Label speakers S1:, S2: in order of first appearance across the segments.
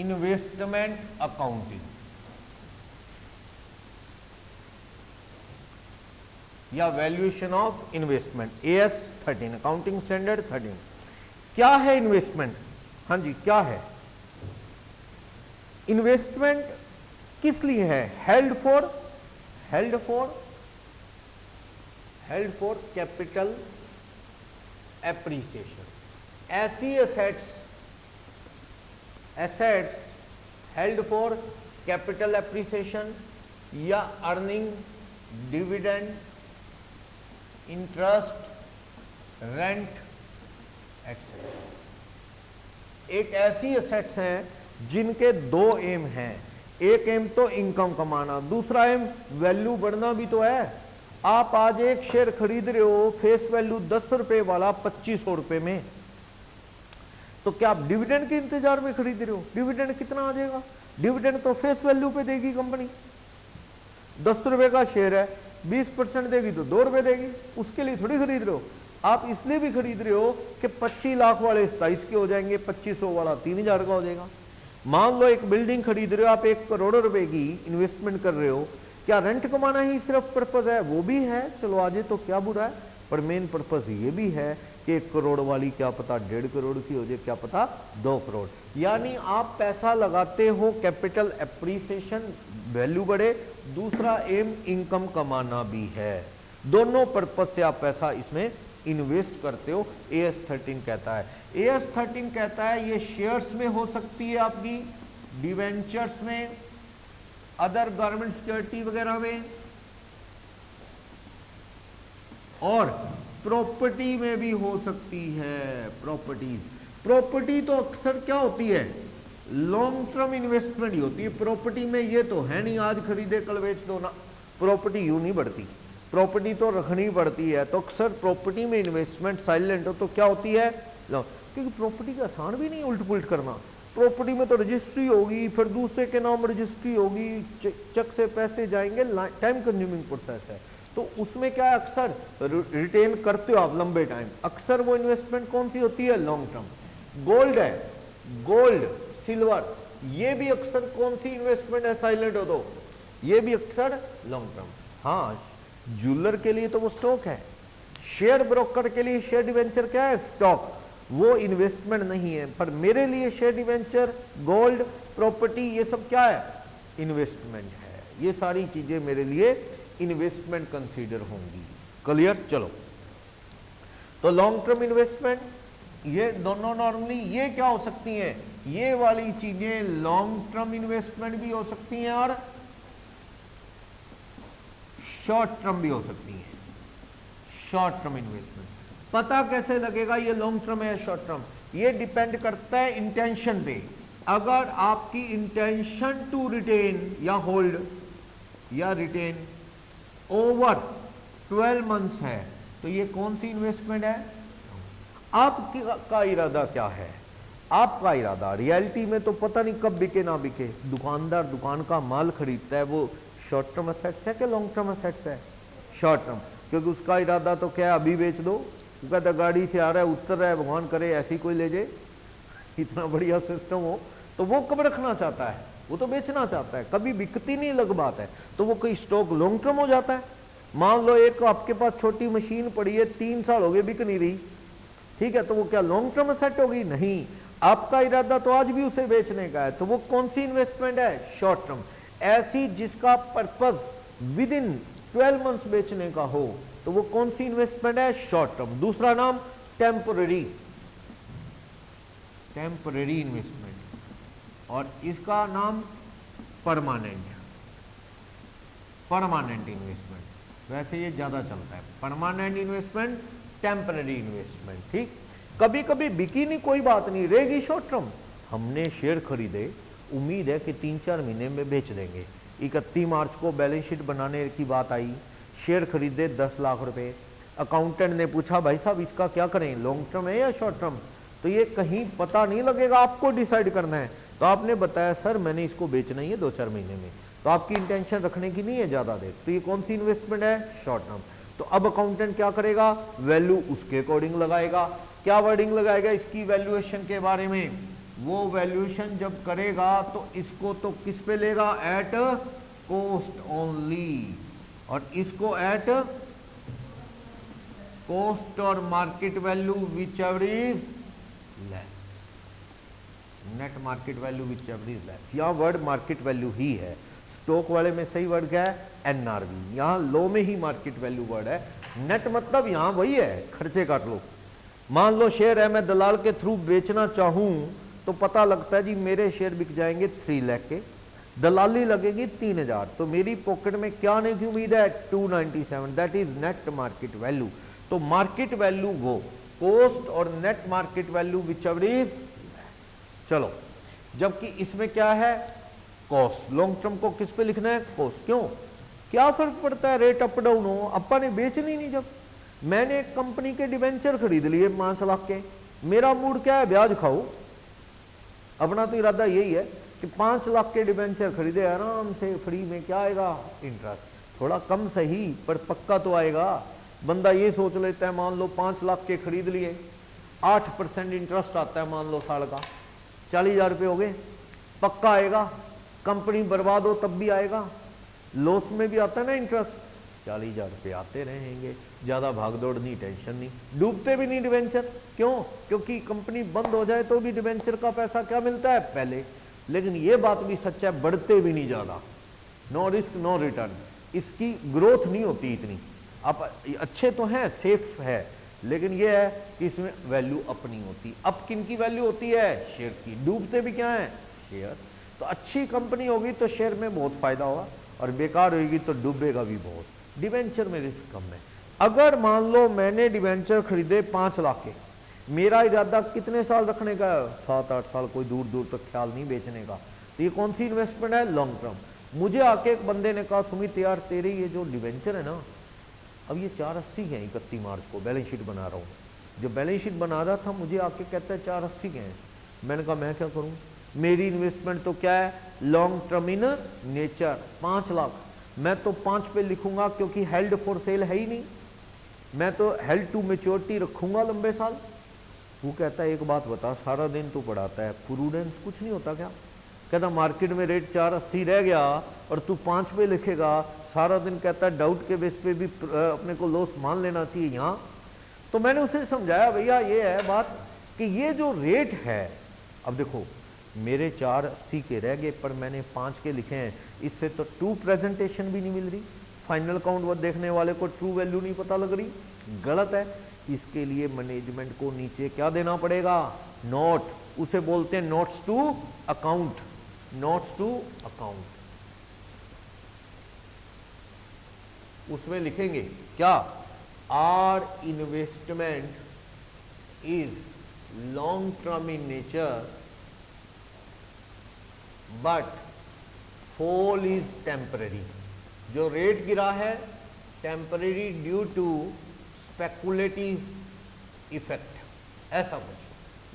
S1: Investment accounting या valuation of investment, AS 13 accounting standard 13। क्या है इन्वेस्टमेंट? हाँ जी, क्या है इन्वेस्टमेंट? किस लिए है? Held for capital appreciation. ऐसी assets held for capital appreciation या earning dividend, interest, rent etcetera. एक ऐसी एसेट्स हैं जिनके दो एम हैं। एक एम तो इनकम कमाना, दूसरा एम वैल्यू बढ़ना भी तो है। आप आज एक शेयर खरीद रहे हो फेस वैल्यू 10 रुपए वाला 2500 रुपए में, तो क्या आप डिविडेंड के इंतजार में खरीद रहे हो? डिविडेंड कितना आ जाएगा? डिविडेंड तो फेस वैल्यू पे देगी कंपनी। 10 रुपए का शेयर है, 20% देगी तो 2 रुपए देगी, उसके लिए थोड़ी खरीद रहे हो। आप इसलिए भी खरीद रहे हो कि 25 लाख वाले 27 के हो जाएंगे, 2500 वाला 3000 का हो जाएगा। मान लो एक बिल्डिंग खरीद रहे हो आप, 1 करोड़ रुपए की इन्वेस्टमेंट कर रहे हो, क्या रेंट कमाना ही सिर्फ पर्पज है? वो भी है, चलो आजे तो क्या बुरा है, पर मेन पर्पज ये भी है कि 1 करोड़ वाली क्या पता 1.5 करोड़ की हो जाए, क्या पता 2 करोड़। यानी आप पैसा लगाते हो कैपिटल एप्रिसिएशन, वैल्यू बढ़े, दूसरा एम इनकम कमाना भी है। दोनों पर्पज से आप पैसा इसमें इन्वेस्ट करते हो। AS 13 कहता है, AS 13 कहता है ये शेयर्स में हो सकती है, आपकी डिवेंचर्स में, अदर गवर्नमेंट सिक्योरिटी वगैरह में, और प्रॉपर्टी में भी हो सकती है। प्रॉपर्टी तो अक्सर क्या होती है? लॉन्ग टर्म इन्वेस्टमेंट ही होती है। प्रॉपर्टी में ये तो है नहीं आज खरीदे कल बेच दो ना, प्रॉपर्टी यूं नहीं बढ़ती, प्रॉपर्टी तो रखनी पड़ती है। तो अक्सर प्रॉपर्टी में इन्वेस्टमेंट साइलेंट हो तो क्या होती है? क्योंकि प्रॉपर्टी का आसान भी नहीं उल्ट पुलट करना। प्रॉपर्टी में तो रजिस्ट्री होगी, फिर दूसरे के नाम रजिस्ट्री होगी, चेक से पैसे जाएंगे, टाइम कंज्यूमिंग प्रोसेस है। तो उसमें क्या है, अक्सर रिटेन करते हो आप लंबे टाइम। अक्सर वो इन्वेस्टमेंट कौन सी होती है? Long term. गोल्ड है, गोल्ड, सिल्वर, ये भी अक्सर कौन सी इन्वेस्टमेंट है? साइलेंट हो तो ये भी अक्सर लॉन्ग टर्म। हाँ, ज्वेलर के लिए तो वो स्टॉक है, शेयर ब्रोकर के लिए शेयर डिवेंचर क्या है? स्टॉक, वो इन्वेस्टमेंट नहीं है। पर मेरे लिए शेयर डिवेंचर, गोल्ड, प्रॉपर्टी, ये सब क्या है? इन्वेस्टमेंट है। ये सारी चीजें मेरे लिए इन्वेस्टमेंट कंसीडर होंगी। क्लियर? चलो, तो लॉन्ग टर्म इन्वेस्टमेंट, ये दोनों नॉर्मली ये क्या हो सकती हैं? ये वाली चीजें लॉन्ग टर्म इन्वेस्टमेंट भी हो सकती हैं और शॉर्ट टर्म भी हो सकती है। शॉर्ट टर्म इन्वेस्टमेंट पता कैसे लगेगा ये लॉन्ग टर्म है या शॉर्ट टर्म? ये डिपेंड करता है इंटेंशन पे। अगर आपकी इंटेंशन टू रिटेन या होल्ड या रिटेन ओवर 12 मंथ्स है तो ये कौन सी इन्वेस्टमेंट है? आपका इरादा क्या है? आपका इरादा रियलिटी में तो पता नहीं कब बिके ना बिके। दुकानदार दुकान का माल खरीदता है, वो शॉर्ट टर्म एसेट्स है कि लॉन्ग टर्म एसेट्स है? शॉर्ट टर्म, क्योंकि उसका इरादा तो क्या है? अभी बेच दो। वो कहता गाड़ी से आ रहा है, उतर रहा है, भगवान करे ऐसी कोई ले जाए, इतना बढ़िया सिस्टम हो, तो वो कब रखना चाहता है? वो तो बेचना चाहता है, कभी बिकती नहीं अलग बात है, तो वो कोई स्टॉक लॉन्ग टर्म हो जाता है। मान लो एक आपके पास छोटी मशीन पड़ी है, 3 साल हो गए बिक नहीं रही, ठीक है, तो वो क्या लॉन्ग टर्म एसेट होगी? नहीं, आपका इरादा तो आज भी उसे बेचने का है, तो वो कौन सी इन्वेस्टमेंट है? Short term. ऐसी जिसका पर्पस विद इन 12 मंथ्स बेचने का हो तो वो कौन सी इन्वेस्टमेंट है? Short term. दूसरा नाम टेम्पररी इन्वेस्टमेंट, और इसका नाम परमानेंट इन्वेस्टमेंट। वैसे ये ज्यादा चलता है, परमानेंट इन्वेस्टमेंट, टेम्पररी इन्वेस्टमेंट। ठीक, कभी कभी बिकी नहीं, कोई बात नहीं, रहेगी शॉर्ट टर्म। हमने शेयर खरीदे, उम्मीद है कि 3-4 महीने में बेच देंगे। 31 मार्च को बैलेंस शीट बनाने की बात आई, शेयर खरीदे 10 लाख रुपए। अकाउंटेंट ने पूछा भाई साहब इसका क्या करें, लॉन्ग टर्म है या शॉर्ट टर्म? तो ये कहीं पता नहीं लगेगा, आपको डिसाइड करना है। तो आपने बताया सर मैंने इसको बेचना ही है 2-4 महीने में, तो आपकी इंटेंशन रखने की नहीं है ज्यादा देर, तो ये कौन सी इन्वेस्टमेंट है? Short term. तो अब अकाउंटेंट क्या करेगा? वैल्यू उसके अकॉर्डिंग लगाएगा। क्या वर्डिंग लगाएगा इसकी वैल्यूएशन के बारे में? वो वैल्यूएशन जब करेगा तो इसको तो किस पे लेगा, एट कॉस्ट ओनली, और इसको एट कॉस्ट और market value which ever is less, net market value which ever is less. यहां वर्ड मार्केट वैल्यू ही है, स्टॉक वाले में सही वर्ड क्या है, एनआरवी, यहां लो में ही मार्केट वैल्यू वर्ड है। नेट मतलब यहां वही है, खर्चे काट लो। मान लो शेयर है, मैं दलाल के थ्रू बेचना चाहूं तो पता लगता है जी मेरे शेयर बिक जाएंगे 3 लाख के, दलाली लगेगी 3000, तो मेरी पॉकेट में क्या आने की उम्मीद है, 297, that is net market value. तो मार्केट वैल्यू वो, कॉस्ट और net market value which ever is less. चलो, जबकि इसमें क्या है, कॉस्ट, लॉन्ग टर्म को किस पे लिखना है, कॉस्ट। क्यों, क्या फर्क पड़ता है रेट अप डाउन हो, अपा ने बेचनी नहीं। जब मैंने एक कंपनी के डिवेंचर खरीद लिए 5 लाख के, मेरा मूड क्या है, ब्याज खाओ, अपना तो इरादा यही है कि 5 लाख के डिवेंचर खरीदे आराम से, फ्री में क्या आएगा, इंटरेस्ट, थोड़ा कम सही पर पक्का तो आएगा। बंदा ये सोच लेता है, मान लो 5 लाख के खरीद लिए, 8% इंटरेस्ट आता है, मान लो साल का, 40,000 रुपये हो गए, पक्का आएगा। कंपनी बर्बाद हो तब भी आएगा, लॉस में भी आता है ना इंटरेस्ट, 40,000 रुपये आते रहेंगे, ज़्यादा भागदौड़ नहीं, टेंशन नहीं, डूबते भी नहीं डिवेंचर। क्यों, क्योंकि कंपनी बंद हो जाए तो भी डिवेंचर का पैसा क्या मिलता है, पहले। लेकिन ये बात भी सच है, बढ़ते भी नहीं ज़्यादा, नो रिस्क नो रिटर्न, इसकी ग्रोथ नहीं होती इतनी। आप अच्छे तो हैं, सेफ है, लेकिन ये है कि इसमें वैल्यू अपनी होती। अब किन की वैल्यू होती है, शेयर की। डूबते भी क्या है, शेयर। तो अच्छी कंपनी होगी तो शेयर में बहुत फायदा होगा, और बेकार होगी तो डूबेगा भी बहुत। डिवेंचर में रिस्क कम है। अगर मान लो मैंने डिवेंचर खरीदे 5 लाख के, मेरा इरादा कितने साल रखने का है, 7-8 साल, कोई दूर दूर तक ख्याल नहीं बेचने का। तो ये कौन सी इन्वेस्टमेंट है, लॉन्ग टर्म। मुझे आके एक बंदे ने कहा, सुमित यार तेरे ये जो डिवेंचर है ना, अब ये 480 के हैं, 31 मार्च को बैलेंस शीट बना रहा हूँ, जो बैलेंस शीट बना रहा था मुझे आके कहता है 480 के हैं। मैंने कहा मैं क्या करूँ, मेरी इन्वेस्टमेंट तो क्या है, long term in nature, 5 lakh, मैं तो 5 पे लिखूंगा क्योंकि हेल्ड फॉर सेल है ही नहीं, मैं तो हेल्ड टू मेच्योरिटी रखूंगा लंबे साल। वो कहता है एक बात बता, सारा दिन तू पढ़ाता है, प्रूडेंस कुछ नहीं होता क्या। कहता मार्केट में रेट 480 रह गया और तू 5 पे लिखेगा, सारा दिन कहता है डाउट के बेस पे भी अपने को लॉस मान लेना चाहिए यहाँ। तो मैंने उसे समझाया, भैया ये है बात कि ये जो रेट है, अब देखो मेरे 480 के रह गए पर मैंने 5 के लिखे हैं, इससे तो ट्रू प्रेजेंटेशन भी नहीं मिल रही, फाइनल काउंट वो देखने वाले को ट्रू वैल्यू नहीं पता लग रही, गलत है। इसके लिए मैनेजमेंट को नीचे क्या देना पड़ेगा, नोट, उसे बोलते हैं notes to account, notes to account. उसमें लिखेंगे क्या, our investment is long term in nature but fall is temporary. जो रेट गिरा है temporary due to speculative effect, ऐसा कुछ।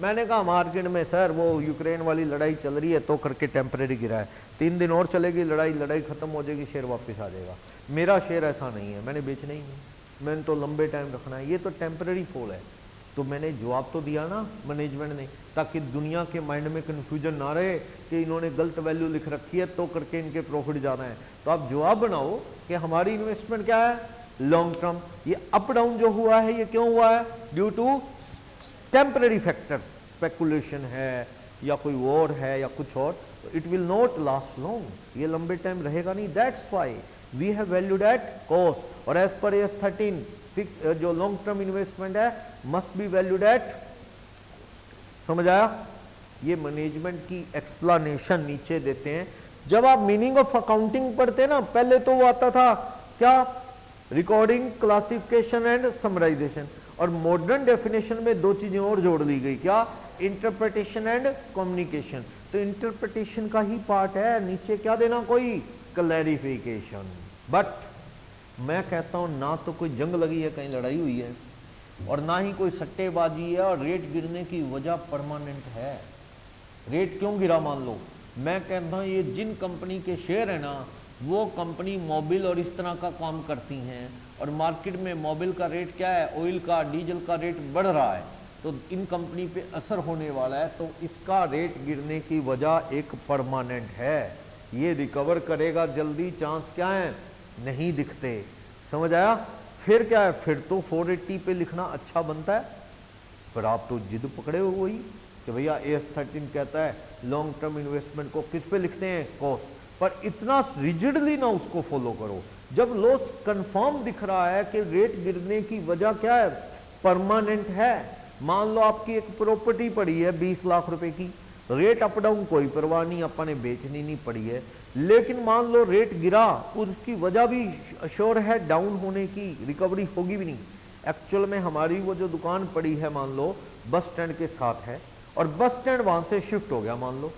S1: मैंने कहा मार्केट में सर वो यूक्रेन वाली लड़ाई चल रही है तो करके टेम्पररी गिरा है, 3 दिन और चलेगी लड़ाई खत्म हो जाएगी, शेयर वापस आ जाएगा। मेरा शेयर ऐसा नहीं है, मैंने बेचना ही नहीं, मैंने तो लंबे टाइम रखना है, ये तो टेम्पररी फॉल है। तो मैंने जवाब तो दिया ना मैनेजमेंट ने, ताकि दुनिया के माइंड में कन्फ्यूजन ना रहे कि इन्होंने गलत वैल्यू लिख रखी है तो करके इनके प्रॉफिट ज़्यादा है। तो आप जवाब बनाओ कि हमारी इन्वेस्टमेंट क्या है, लॉन्ग टर्म। ये अप डाउन जो हुआ है ये क्यों हुआ है, due to temporary factors, speculation है या कोई और है या कुछ और, it will not last long, ये लंबे टाइम रहेगा नहीं। That's why we have valued at cost, और एज पर एस 13 फिक्स जो लॉन्ग टर्म इन्वेस्टमेंट है मस्ट बी वैल्यूड एट। समझ आया, ये मैनेजमेंट की एक्सप्लेनेशन नीचे देते हैं। जब आप मीनिंग ऑफ अकाउंटिंग पढ़ते ना, पहले तो वो आता था क्या, रिकॉर्डिंग, क्लासिफिकेशन एंड समराइजेशन, और मॉडर्न डेफिनेशन में 2 चीजें और जोड़ ली गई, क्या, इंटरप्रिटेशन एंड कम्युनिकेशन। तो इंटरप्रिटेशन का ही पार्ट है, नीचे क्या देना, कोई क्लैरिफिकेशन। बट मैं कहता हूं ना तो कोई जंग लगी है, कहीं लड़ाई हुई है, और ना ही कोई सट्टेबाजी है, और रेट गिरने की वजह परमानेंट है। रेट क्यों गिरा मान लो, मैं कहता हूं ये जिन कंपनी के शेयर है ना, वो कंपनी मोबिल और इस तरह का काम करती हैं, और मार्केट में मोबिल का रेट क्या है, ऑयल का, डीजल का रेट बढ़ रहा है, तो इन कंपनी पे असर होने वाला है, तो इसका रेट गिरने की वजह एक परमानेंट है, ये रिकवर करेगा जल्दी, चांस क्या है, नहीं दिखते। समझ आया? फिर क्या है, फिर तो 480 पे लिखना अच्छा बनता है, पर आप तो जिद पकड़े हो वही कि भैया AS13 कहता है लॉन्ग टर्म इन्वेस्टमेंट को किस पे लिखते हैं, कॉस्ट, पर इतना रिजिडली ना उसको फॉलो करो। जब लॉस कंफर्म दिख रहा है कि रेट गिरने की वजह क्या है, परमानेंट है, मान लो आपकी एक प्रॉपर्टी पड़ी है 20 लाख रुपए की, रेट अप डाउन कोई परवाह नहीं, अपन ने बेचनी नहीं पड़ी है, लेकिन मान लो रेट गिरा, उसकी वजह भी श्योर है डाउन होने की, रिकवरी होगी भी नहीं। एक्चुअल में हमारी वो जो दुकान पड़ी है मान लो बस स्टैंड के साथ है, और बस स्टैंड वहां से शिफ्ट हो गया मान लो,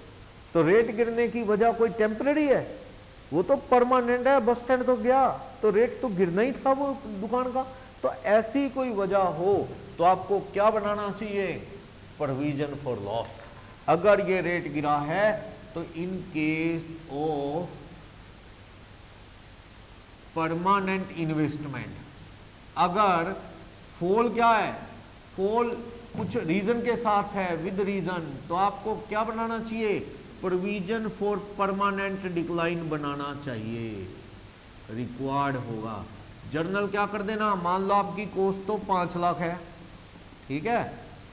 S1: तो रेट गिरने की वजह कोई टेम्पररी है, वो तो परमानेंट है, बस स्टैंड तो गया, तो रेट तो गिरना ही था वो दुकान का। तो ऐसी कोई वजह हो तो आपको क्या बनाना चाहिए, प्रोविजन फॉर लॉस। अगर ये रेट गिरा है तो in case of permanent investment, अगर फॉल क्या है, फॉल कुछ रीजन के साथ है, विद रीजन, तो आपको क्या बनाना चाहिए, प्रोविजन फॉर परमानेंट डिक्लाइन बनाना चाहिए, रिक्वायर्ड होगा। जर्नल क्या कर देना, मान लो आपकी कॉस्ट तो 5 लाख है, ठीक है,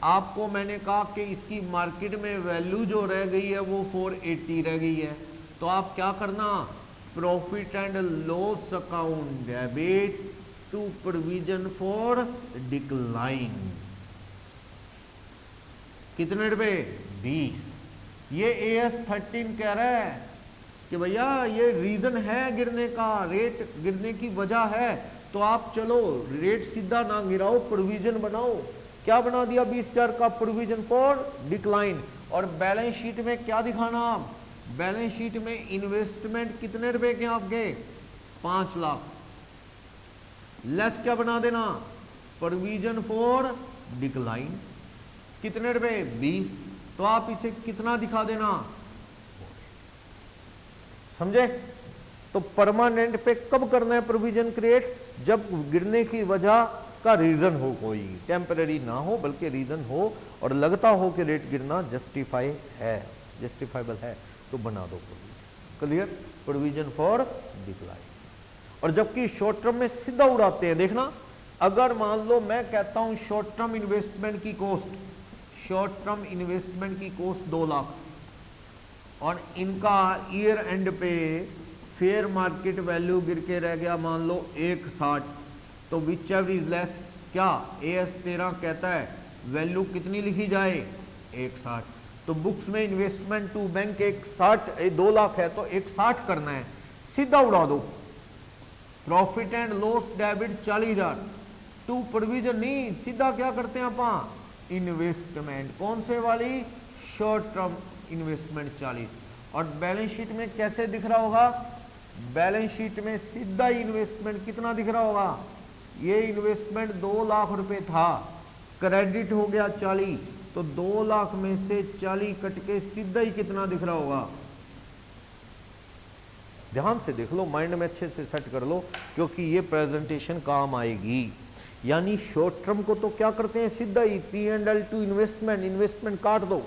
S1: आपको मैंने कहा कि इसकी मार्केट में वैल्यू जो रह गई है वो 480 रह गई है, तो आप क्या करना, profit and loss account debit to provision for decline, कितने रुपए, 20। ये AS13 कह रहा है कि भैया ये रीजन है गिरने का, रेट गिरने की वजह है, तो आप चलो रेट सीधा ना गिराओ, प्रोविजन बनाओ। क्या बना दिया, 20,000 का प्रोविजन फॉर डिक्लाइन। और बैलेंस शीट में क्या दिखाना, बैलेंस शीट में इन्वेस्टमेंट कितने रुपए के आपके, 5 लाख, लेस क्या बना देना, प्रोविजन फॉर डिक्लाइन, कितने रुपए, 20, तो आप इसे कितना दिखा देना, समझे? तो परमानेंट पे कब करना है प्रोविजन क्रिएट, जब गिरने की वजह का रीजन हो, कोई टेम्पररी ना हो बल्कि रीजन हो, और लगता हो कि रेट गिरना जस्टिफाई है, जस्टिफाइबल है, तो बना दो क्लियर, प्रोविजन फॉर डिक्लाइन। और जबकि शॉर्ट टर्म में सीधा उड़ाते हैं, देखना, अगर मान लो मैं कहता हूं शॉर्ट टर्म इन्वेस्टमेंट की कॉस्ट, शॉर्ट टर्म इन्वेस्टमेंट की कॉस्ट 2 लाख, और इनका ईयर एंड पे फेयर मार्केट वैल्यू गिर के रह गया मान लो 160, तो विच एवर इज लेस, क्या AS13 कहता है वैल्यू कितनी लिखी जाए, 160, तो बुक्स में इन्वेस्टमेंट टू बैंक 2 लाख है, तो 160 करना है, सीधा उड़ा दो, profit and loss debit 40,000 to provision, नहीं सीधा क्या करते हैं आप, इन्वेस्टमेंट, कौन से वाली, शॉर्ट टर्म इन्वेस्टमेंट 40, और बैलेंस शीट में कैसे दिख रहा होगा, बैलेंस शीट में सीधा इन्वेस्टमेंट कितना दिख रहा होगा, ये इन्वेस्टमेंट 2 लाख रुपए था, क्रेडिट हो गया 40, तो 2 लाख में से 40 कट के सीधा ही कितना दिख रहा होगा, ध्यान से देख लो, माइंड में अच्छे से सेट कर लो, क्योंकि ये प्रेजेंटेशन काम आएगी। यानी शॉर्ट टर्म को तो क्या करते हैं, सीधा ही P&L टू इन्वेस्टमेंट, इन्वेस्टमेंट काट दो,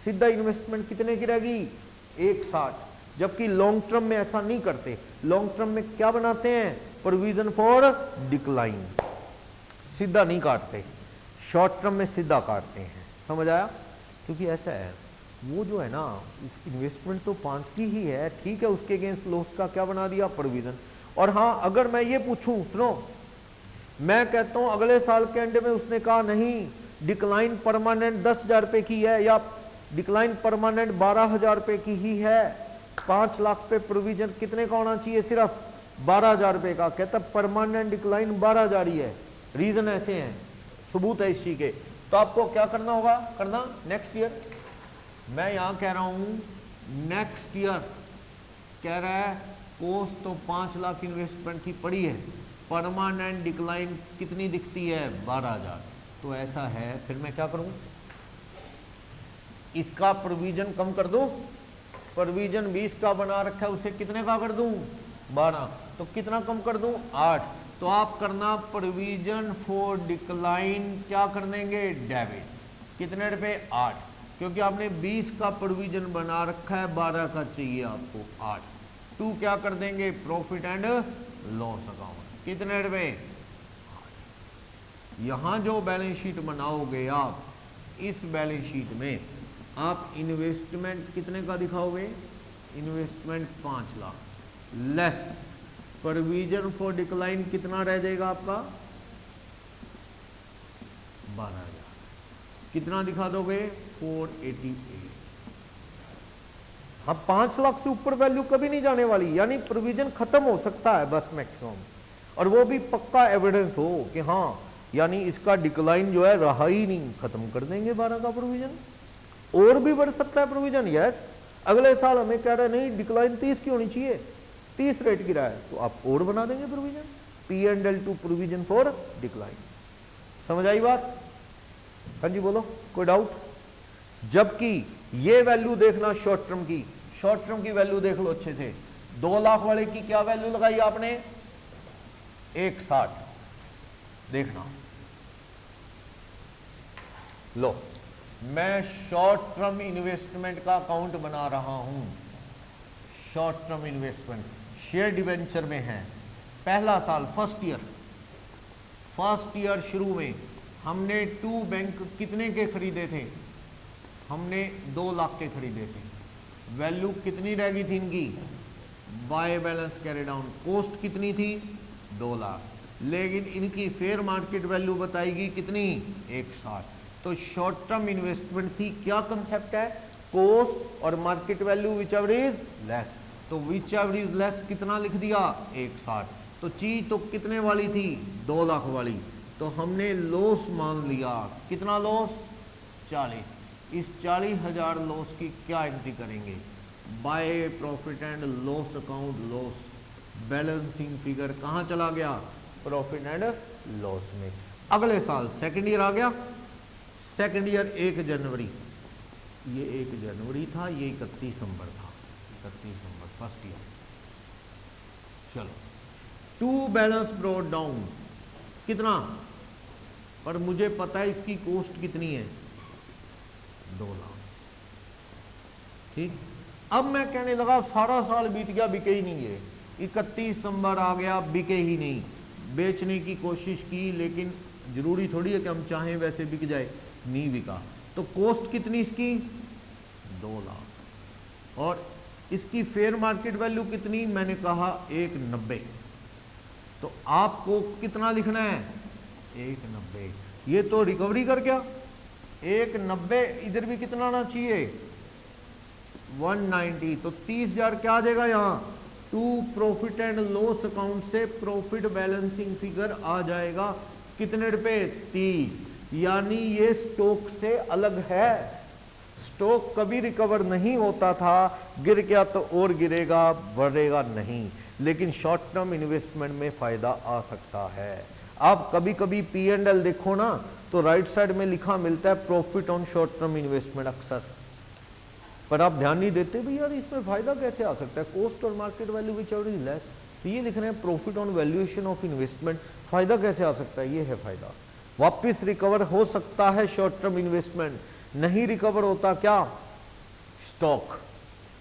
S1: सीधा इन्वेस्टमेंट कितने की रहेगी, 160, जबकि लॉन्ग टर्म में ऐसा नहीं करते, लॉन्ग टर्म में क्या बनाते हैं, प्रोविजन फॉर डिक्लाइन, सीधा नहीं काटते, शॉर्ट टर्म में सीधा काटते हैं, समझ आया? क्योंकि ऐसा है, वो जो है ना इन्वेस्टमेंट तो 5 की ही है, ठीक है, उसके अगेंस्ट लॉस का क्या बना दिया, प्रोविजन। और हाँ, अगर मैं ये पूछूं, सुनो, मैं कहता हूं अगले साल के एंड में उसने कहा नहीं, डिक्लाइन परमानेंट 10,000 रुपए की है, या डिक्लाइन परमानेंट 12,000 रुपए की ही है, 5 लाख पे प्रोविजन कितने का होना चाहिए, सिर्फ 12,000 रुपए का, कहता परमानेंट डिक्लाइन 12,000 ही है, रीजन ऐसे हैं, सबूत है इस चीज के, तो आपको क्या करना होगा, करना नेक्स्ट ईयर, मैं यहां कह रहा हूं नेक्स्ट ईयर, कह रहा है कॉस्ट तो 5 लाख इन्वेस्टमेंट की पड़ी है, परमानेंट डिक्लाइन कितनी दिखती है, 12,000, तो ऐसा है, फिर मैं क्या करूं, इसका प्रोविजन कम कर दूं, प्रोविजन 20 का बना रखा है, उसे कितने का कर दूं, 12, तो कितना कम कर दूं, 8, तो आप करना प्रोविजन फॉर डिक्लाइन क्या कर देंगे, डेबिट, कितने रुपए 8, क्योंकि आपने 20 का प्रोविजन बना रखा है, 12 का चाहिए आपको 8। 2 क्या कर देंगे प्रॉफिट एंड लॉस अकाउंट, कितने रुपए 8। यहां जो बैलेंस शीट बनाओगे आप, इस बैलेंस शीट में आप इन्वेस्टमेंट कितने का दिखाओगे, investment 5 lakh less provision for decline कितना रह जाएगा आपका 12,000, कितना दिखा दोगे 488। हाँ 5 लाख से ऊपर वैल्यू कभी नहीं जाने वाली, यानी प्रोविजन खत्म हो सकता है बस मैक्सिमम, और वो भी पक्का एविडेंस हो कि हाँ यानी इसका डिक्लाइन जो है रहा ही नहीं, खत्म कर देंगे 12 का प्रोविजन। और भी बढ़ सकता है प्रोविजन, यस अगले साल हमें कह रहे नहीं डिक्लाइन 30 की होनी चाहिए, 30 रेट गिरा है, तो आप और बना देंगे provision, P&L to provision for decline. समझ आई बात? हाँ जी बोलो, कोई डाउट? जबकि ये वैल्यू देखना शॉर्ट टर्म की, शॉर्ट टर्म की वैल्यू देख लो अच्छे से। 2 लाख वाले की क्या वैल्यू लगाई आपने 160, देखना लो, मैं शॉर्ट टर्म इन्वेस्टमेंट का अकाउंट बना रहा हूं। Short term investment share debenture में है, पहला साल फर्स्ट ईयर शुरू में हमने 2 बैंक कितने के खरीदे थे, हमने 2 लाख के खरीदे थे। वैल्यू कितनी रह गई थी इनकी, by balance carry down, cost कितनी थी 2 लाख, लेकिन इनकी फेयर मार्केट वैल्यू बताएगी कितनी 160। तो शॉर्ट टर्म इन्वेस्टमेंट थी, क्या कंसेप्ट है, कॉस्ट और market value which ever is less, तो विच एवर इज लेस कितना लिख दिया 160। तो चीज तो कितने वाली थी 2 लाख वाली, तो हमने लॉस मान लिया, कितना लॉस 40। इस 40,000 लॉस की क्या एंट्री करेंगे, by profit and loss account, loss balancing figure कहां चला गया, प्रॉफिट एंड लॉस में। अगले साल सेकेंड ईयर आ गया, सेकेंड ईयर 1 जनवरी, ये 1 जनवरी था, ये 31 दिसंबर था, 31 दिसंबर फर्स्ट ईयर। चलो 2 बैलेंस ब्रॉट डाउन कितना, पर मुझे पता है इसकी कॉस्ट कितनी है 2 लाख, ठीक। अब मैं कहने लगा सारा साल बीत गया बिके ही नहीं है, 31 दिसंबर आ गया बिके ही नहीं, बेचने की कोशिश की लेकिन जरूरी थोड़ी है कि हम चाहें वैसे बिक जाए, नहीं बिका, तो कॉस्ट कितनी इसकी 2 लाख, और इसकी फेयर मार्केट वैल्यू कितनी, मैंने कहा 190, तो आपको कितना लिखना है 190, ये तो रिकवरी कर गया 190, इधर भी कितना आना चाहिए 190, तो 30,000 क्या आ जाएगा यहाँ, to profit and loss account से प्रॉफिट बैलेंसिंग फिगर आ जाएगा कितने रुपए 30, यानी ये स्टॉक से अलग है, स्टॉक कभी रिकवर नहीं होता था, गिर गया तो और गिरेगा, बढ़ेगा नहीं, लेकिन शॉर्ट टर्म इन्वेस्टमेंट में फायदा आ सकता है। आप कभी कभी P&L देखो ना, तो राइट साइड में लिखा मिलता है profit on short term investment अक्सर, पर आप ध्यान नहीं देते भी यार इसमें फायदा कैसे आ सकता है, कॉस्ट और market value which ever is less, तो ये लिख रहे हैं profit on valuation of investment, फायदा कैसे आ सकता है, ये है फायदा। वापस रिकवर हो सकता है शॉर्ट टर्म इन्वेस्टमेंट, नहीं रिकवर होता क्या स्टॉक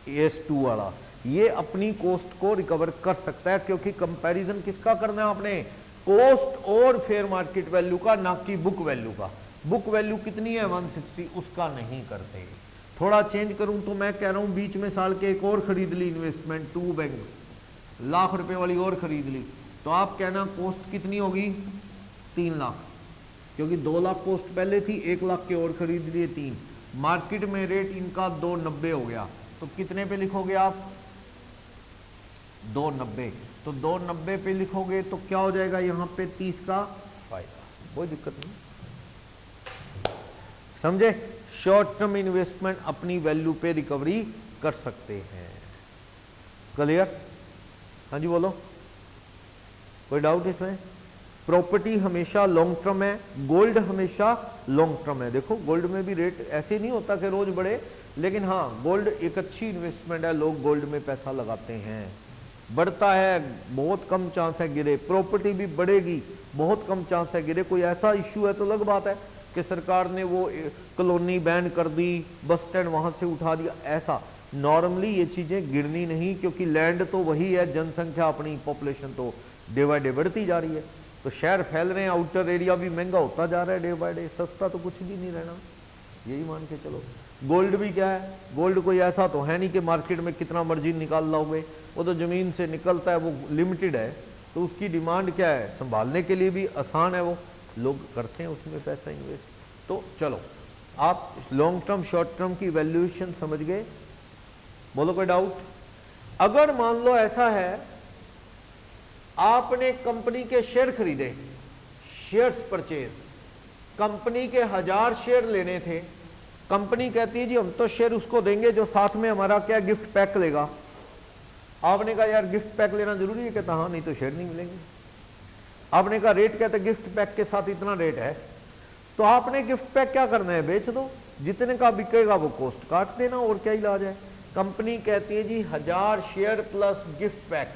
S1: S2 वाला, ये अपनी कॉस्ट को रिकवर कर सकता है, क्योंकि कंपैरिजन किसका करना है आपने, कॉस्ट और फेयर मार्केट वैल्यू का, ना कि बुक वैल्यू का। बुक वैल्यू कितनी है 160, उसका नहीं करते। थोड़ा चेंज करूं तो मैं कह रहा हूं बीच में साल के एक और खरीद ली इन्वेस्टमेंट, 2 बैंक लाख रुपए वाली और खरीद ली, तो आप कहना कॉस्ट कितनी होगी 3 लाख, क्योंकि 2 लाख कॉस्ट पहले थी, 1 लाख के और खरीद लिए 3, मार्केट में रेट इनका 290 हो गया, तो कितने पे लिखोगे आप 290, तो 290 पे लिखोगे तो क्या हो जाएगा यहाँ पे 30 का फायदा, कोई दिक्कत नहीं, समझे। शॉर्ट टर्म इन्वेस्टमेंट अपनी वैल्यू पे रिकवरी कर सकते हैं, क्लियर? हाँ जी बोलो, कोई डाउट इसमें? प्रॉपर्टी हमेशा लॉन्ग टर्म है, गोल्ड हमेशा लॉन्ग टर्म है। देखो गोल्ड में भी रेट ऐसे नहीं होता कि रोज बढ़े, लेकिन हाँ गोल्ड एक अच्छी इन्वेस्टमेंट है, लोग गोल्ड में पैसा लगाते हैं, बढ़ता है, बहुत कम चांस है गिरे। प्रॉपर्टी भी बढ़ेगी, बहुत कम चांस है गिरे। कोई ऐसा इश्यू है तो अलग बात है, कि सरकार ने वो कॉलोनी बैन कर दी, बस स्टैंड वहां से उठा दिया, ऐसा नॉर्मली ये चीजें गिरनी नहीं, क्योंकि लैंड तो वही है, जनसंख्या अपनी, पॉपुलेशन तो डे बाय डे बढ़ती जा रही है, तो शहर फैल रहे हैं, आउटर एरिया भी महंगा होता जा रहा है डे बाय डे, सस्ता तो कुछ भी नहीं रहना, यही मान के चलो। गोल्ड भी क्या है, गोल्ड कोई ऐसा तो है नहीं कि मार्केट में कितना मर्जी निकाल लोगे, वो तो जमीन से निकलता है, वो लिमिटेड है, तो उसकी डिमांड क्या है, संभालने के लिए भी आसान है, वो लोग करते हैं उसमें पैसा इन्वेस्ट। तो चलो आप लॉन्ग टर्म शॉर्ट टर्म की वैल्यूएशन समझ गए, बोलो कोई डाउट? अगर मान लो ऐसा है, आपने कंपनी के शेयर खरीदे, शेयर्स परचेज, कंपनी के 1000 शेयर लेने थे, कंपनी कहती है जी हम तो शेयर उसको देंगे जो साथ में हमारा क्या गिफ्ट पैक लेगा। आपने कहा यार गिफ्ट पैक लेना जरूरी है, कहता हाँ नहीं तो शेयर नहीं मिलेंगे। आपने कहा रेट कहते गिफ्ट पैक के साथ इतना रेट है, तो आपने गिफ्ट पैक क्या करना है, बेच दो, जितने का बिकेगा वो कॉस्ट काट देना, और क्या इलाज है। कंपनी कहती है जी 1000 शेयर प्लस गिफ्ट पैक,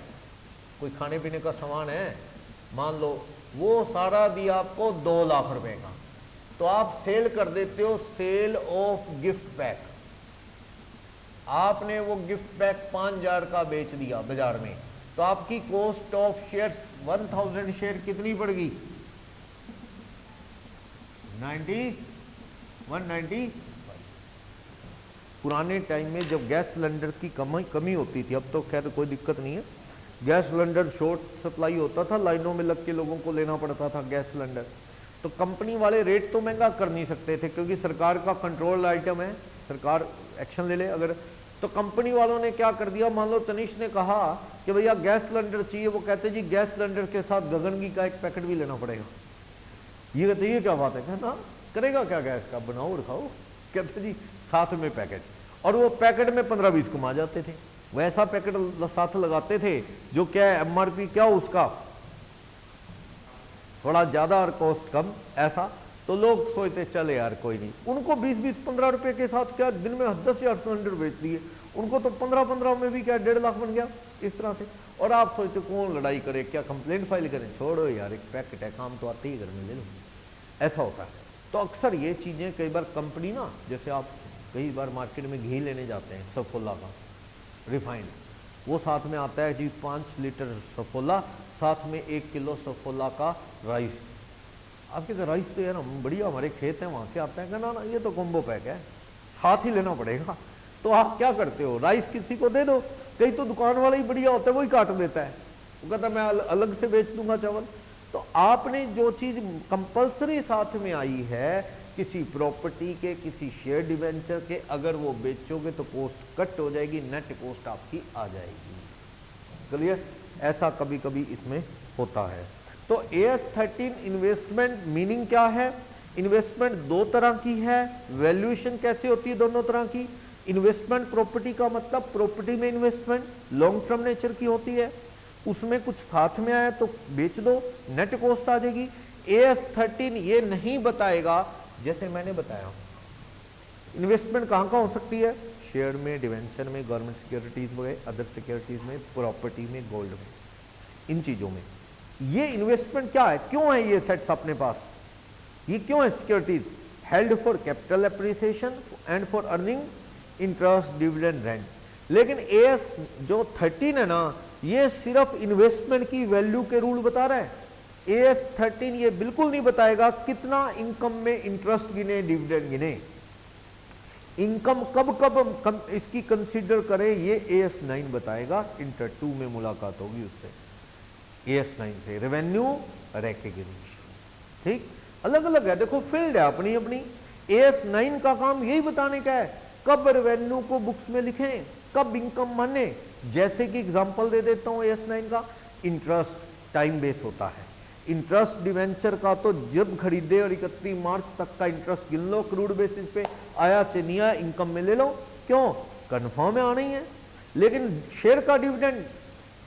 S1: कोई खाने पीने का सामान है, मान लो वो सारा दिया आपको 2 लाख रुपए का, तो आप सेल कर देते हो, सेल ऑफ गिफ्ट पैक, आपने वो गिफ्ट पैक 5000 का बेच दिया बाजार में, तो आपकी कॉस्ट ऑफ शेयर 1000 शेयर कितनी पड़ गई, 190। पुराने टाइम में जब गैस सिलेंडर की कमी होती थी, अब तो खैर कोई दिक्कत नहीं है, गैस सिलेंडर शॉर्ट सप्लाई होता था, लाइनों में लग के लोगों को लेना पड़ता था गैस सिलेंडर, तो कंपनी वाले रेट तो महंगा कर नहीं सकते थे, क्योंकि सरकार का कंट्रोल आइटम है, सरकार एक्शन ले ले अगर, तो कंपनी वालों ने क्या कर दिया, मान लो तनिष ने कहा कि भैया गैस सिलेंडर चाहिए, वो कहते जी गैस सिलेंडर के साथ गगनगी का एक पैकेट भी लेना पड़ेगा। ये कहते ये क्या बात है, कहना करेगा क्या गैस का, बनाओ और खाओ, कहते जी साथ में पैकेट, और वो पैकेट में 15-20 कमा जाते थे, वैसा पैकेट साथ लगाते थे जो क्या है एमआरपी क्या उसका थोड़ा ज्यादा और कॉस्ट कम, ऐसा, तो लोग सोचते चले यार कोई नहीं, उनको 20-15 रुपए के साथ क्या दिन में 10,000 सिलेंडर बेच दिए, उनको तो 15-15 में भी क्या 1.5 लाख बन गया इस तरह से। और आप सोचते कौन लड़ाई करे, क्या कंप्लेंट फाइल करें, छोड़ो यार एक पैकेट है, काम तो आते ही घर में ले लो, ऐसा होता है। तो अक्सर ये चीजें कई बार कंपनी ना, जैसे आप कई बार मार्केट में घी लेने जाते हैं सफोला का रिफाइंड, वो साथ में आता है जी 5 लीटर सफोला, साथ में 1 किलो सफोला का राइस। आपके तो राइस तो यार हम बढ़िया हमारे खेत हैं वहां से आता है, ना ना ये तो कॉम्बो पैक है, साथ ही लेना पड़ेगा। तो आप क्या करते हो, राइस किसी को दे दो, कई तो दुकान वाला ही बढ़िया होता है, वही काट देता है, वो कहता है मैं अलग से बेच दूंगा चावल। तो आपने जो चीज कंपल्सरी साथ में आई है किसी प्रॉपर्टी के, किसी शेयर डिवेंचर के, अगर वो बेचोगे तो कॉस्ट कट हो जाएगी, नेट कॉस्ट आपकी आ जाएगी। क्लियर? ऐसा कभी कभी इसमें होता है। तो AS13 इन्वेस्टमेंट मीनिंग क्या है, इन्वेस्टमेंट 2 तरह की है, वैल्यूएशन कैसे होती है दोनों तरह की। इन्वेस्टमेंट प्रॉपर्टी का मतलब प्रॉपर्टी में इन्वेस्टमेंट लॉन्ग टर्म नेचर की होती है, उसमें कुछ साथ में आया तो बेच दो, नेट कॉस्ट आ जाएगी। AS13 ये नहीं बताएगा, जैसे मैंने बताया इन्वेस्टमेंट कहां कहां हो सकती है, शेयर में, डिवेंचर में, गवर्नमेंट सिक्योरिटीज वगैरह, अदर सिक्योरिटीज में, प्रॉपर्टी में, गोल्ड में, इन चीजों में। ये इन्वेस्टमेंट क्या है, क्यों है ये सेट्स अपने पास, ये क्यों है securities, held for capital appreciation and for earning interest, dividend, rent. लेकिन AS जो 13 है ना, ये सिर्फ इन्वेस्टमेंट की वैल्यू के रूल बता रहा है। AS13 ये बिल्कुल नहीं बताएगा कितना इनकम में इंटरेस्ट गिने, डिविडेंड गिने, इनकम कब कब इसकी कंसीडर करें, ये AS9 बताएगा। इंटर 2 में मुलाकात होगी उससे, AS9 से रेवेन्यू रिकग्निशन, ठीक, अलग अलग है, देखो फील्ड है अपनी अपनी। AS9 का काम यही बताने का है कब रेवेन्यू को बुक्स में लिखें, कब इनकम माने। जैसे कि एग्जांपल दे देता हूं AS9 का, इंटरेस्ट टाइम बेस होता है, इंटरेस्ट डिवेंचर का तो जब खरीदे और 31 मार्च तक का इंटरेस्ट गिन लो, क्रूड बेसिस पे आया चनिया इनकम में ले लो, क्यों, कन्फर्म है आना ही है। लेकिन शेयर का dividend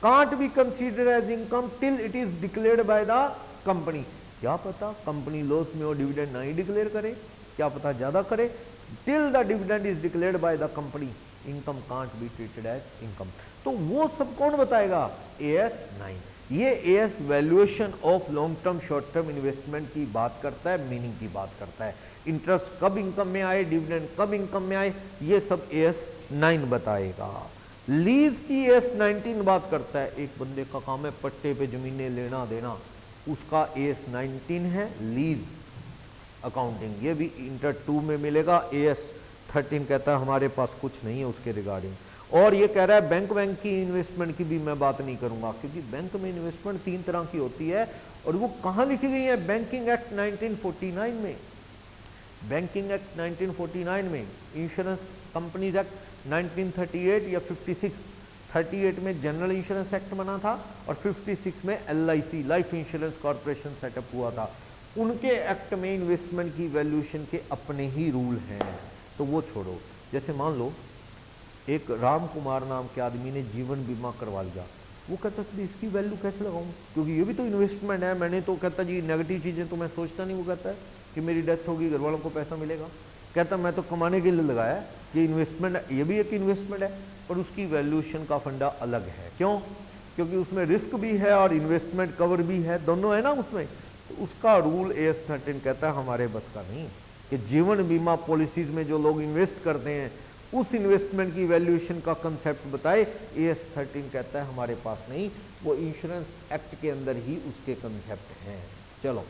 S1: can't be consider as income till it is declared by the company. क्या पता कंपनी लॉस में वो डिविडेंड नहीं डिक्लेयर करे, क्या पता ज्यादा करे, till the dividend is declared by the company, income can't be treated as income. तो वो सब कौन बताएगा, AS9। ये AS valuation of long term short term investment की बात करता है, मीनिंग की बात करता है। इंटरेस्ट कब इनकम में आए, डिविडेंड कब इनकम में आए, ये सब एएस 9 बताएगा। लीज की एएस 19 बात करता है, एक बंदे का काम है पट्टे पे जमीनें लेना देना, उसका एएस 19 है लीज अकाउंटिंग। ये भी इंटर 2 में मिलेगा। एएस 13 कहता है हमारे पास कुछ नहीं है उसके रिगार्डिंग। और ये कह रहा है बैंक की इन्वेस्टमेंट की भी मैं बात नहीं करूंगा, क्योंकि बैंक में इन्वेस्टमेंट 3 तरह की होती है और वो कहां लिखी गई है, बैंकिंग एक्ट 1949 में, बैंकिंग एक्ट 1949 में, इंश्योरेंस कंपनीज एक्ट 1938 या 56, 38 में जनरल इंश्योरेंस एक्ट बना था और 56 में LIC life insurance corporation setup हुआ था। उनके एक्ट में इन्वेस्टमेंट की वैल्यूएशन के अपने ही रूल हैं, तो वो छोड़ो। जैसे मान लो एक राम कुमार नाम के आदमी ने जीवन बीमा करवा लिया, वो कहता है इसकी वैल्यू कैसे लगाऊं, क्योंकि ये भी तो इन्वेस्टमेंट है। मैंने तो कहता जी नेगेटिव चीज़ें तो मैं सोचता नहीं। वो कहता है कि मेरी डेथ होगी, घर वालों को पैसा मिलेगा। कहता मैं तो कमाने के लिए लगाया है, ये इन्वेस्टमेंट है, ये भी एक इन्वेस्टमेंट है, पर उसकी वैल्यूएशन का फंडा अलग है। क्यों? क्योंकि उसमें रिस्क भी है और इन्वेस्टमेंट कवर भी है, दोनों है ना उसमें। तो उसका रूल AS 13 कहता है हमारे बस का नहीं, कि जीवन बीमा पॉलिसीज में जो लोग इन्वेस्ट करते हैं उस इन्वेस्टमेंट की वैल्यूएशन का कंसेप्ट बताए। AS 13 कहता है हमारे पास नहीं, वो इंश्योरेंस एक्ट के अंदर ही उसके कंसेप्ट हैं। चलो,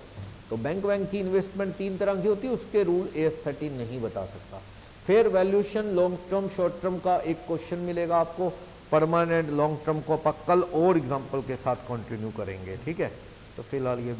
S1: तो बैंक की इन्वेस्टमेंट 3 तरह की होती है, उसके रूल AS 13 नहीं बता सकता। फिर valuation long term short term का एक क्वेश्चन मिलेगा आपको, परमानेंट लॉन्ग टर्म को अपन कल और एग्जाम्पल के साथ कंटिन्यू करेंगे, ठीक है। तो फिलहाल ये